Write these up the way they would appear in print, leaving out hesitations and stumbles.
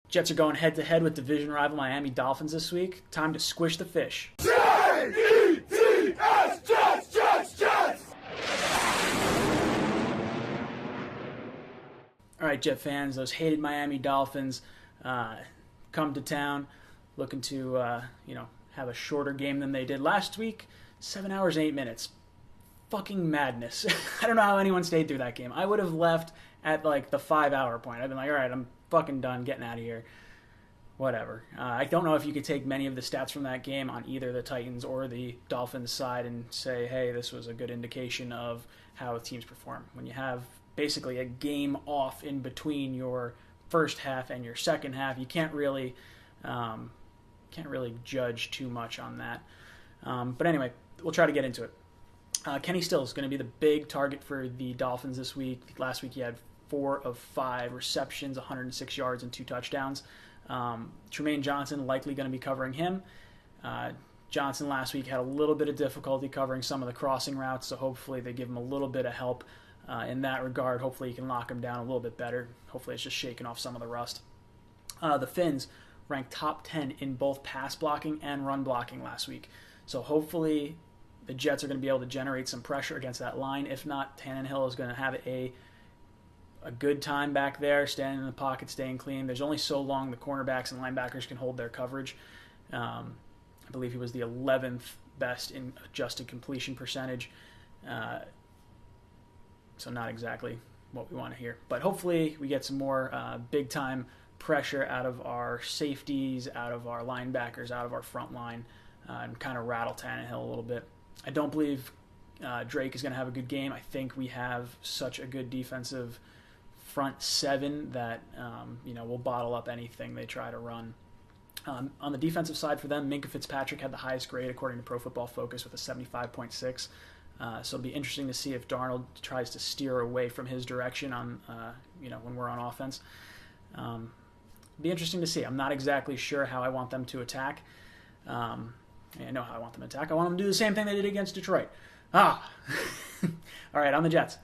Jets are going head-to-head with division rival Miami Dolphins this week. Time to squish the fish. Jets, Jets, Jets, Jets! All right, Jet fans, those hated Miami Dolphins come to town looking to, have a shorter game than they did last week. 7 hours and 8 minutes. Fucking madness. I don't know how anyone stayed through that game. I would have left at like the 5-hour point. I've been like, all right, I'm fucking done getting out of here. Whatever. I don't know if you could take many of the stats from that game on either the Titans or the Dolphins side and say, hey, this was a good indication of how teams perform. When you have basically a game off in between your first half and your second half, you can't really judge too much on that. But anyway, we'll try to get into it. Kenny Stills is going to be the big target for the Dolphins this week. Last week he had 4 of 5 receptions, 106 yards, and 2 touchdowns. Tremaine Johnson likely going to be covering him. Johnson last week had a little bit of difficulty covering some of the crossing routes, so hopefully they give him a little bit of help in that regard. Hopefully he can lock him down a little bit better. Hopefully it's just shaking off some of the rust. The Finns ranked top 10 in both pass blocking and run blocking last week. So hopefully the Jets are going to be able to generate some pressure against that line. If not, Tannehill is going to have a good time back there, standing in the pocket, staying clean. There's only so long the cornerbacks and linebackers can hold their coverage. I believe he was the 11th best in adjusted completion percentage. So not exactly what we want to hear. But hopefully we get some more big-time pressure out of our safeties, out of our linebackers, out of our front line, and kind of rattle Tannehill a little bit. I don't believe Drake is going to have a good game. I think we have such a good defensive front 7 that we'll bottle up anything they try to run. On the defensive side for them, Minkah Fitzpatrick had the highest grade according to Pro Football Focus with a 75.6. So it'll be interesting to see if Darnold tries to steer away from his direction on when we're on offense. Be interesting to see. I'm not exactly sure how I want them to attack. I know how I want them to attack. I want them to do the same thing they did against Detroit. All right, on the Jets.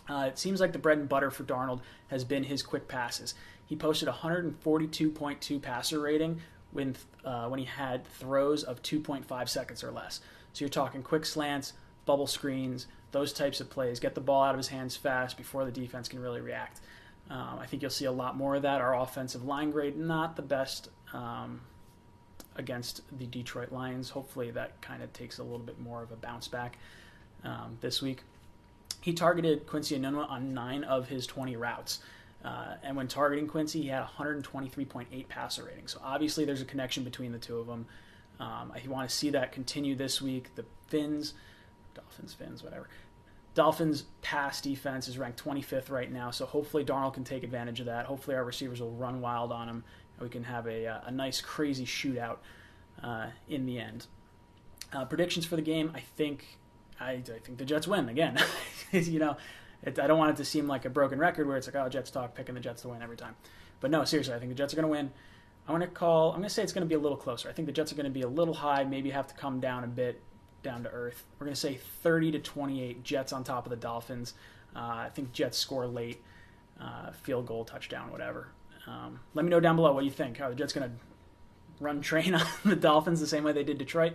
It seems like the bread and butter for Darnold has been his quick passes. He posted 142.2 passer rating when he had throws of 2.5 seconds or less. So you're talking quick slants, bubble screens, those types of plays. Get the ball out of his hands fast before the defense can really react. I think you'll see a lot more of that. Our offensive line grade, not the best against the Detroit Lions. Hopefully that kind of takes a little bit more of a bounce back this week. He targeted Quincy Enunwa on 9 of his 20 routes. And when targeting Quincy, he had 123.8 passer rating. So obviously there's a connection between the two of them. I want to see that continue this week. The Dolphins pass defense is ranked 25th right now, so hopefully Darnold can take advantage of that. Hopefully our receivers will run wild on him, and we can have a nice, crazy shootout in the end. Predictions for the game, I think the Jets win again. I don't want it to seem like a broken record where it's like, oh, Jets talk, picking the Jets to win every time. But no, seriously, I think the Jets are going to win. I'm going to say it's going to be a little closer. I think the Jets are going to be a little high, maybe have to come down a bit, down to earth. We're going to say 30-28, Jets on top of the Dolphins. I think Jets score late, field goal, touchdown, whatever. Let me know down below what you think. Are the Jets going to run train on the Dolphins the same way they did Detroit?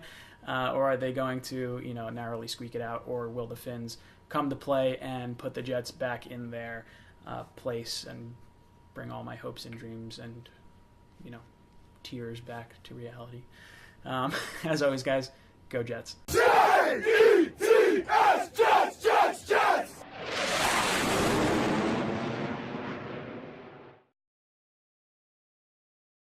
Or are they going to, narrowly squeak it out? Or will the Finns come to play and put the Jets back in their place and bring all my hopes and dreams and, tears back to reality? As always, guys, go Jets. Jets!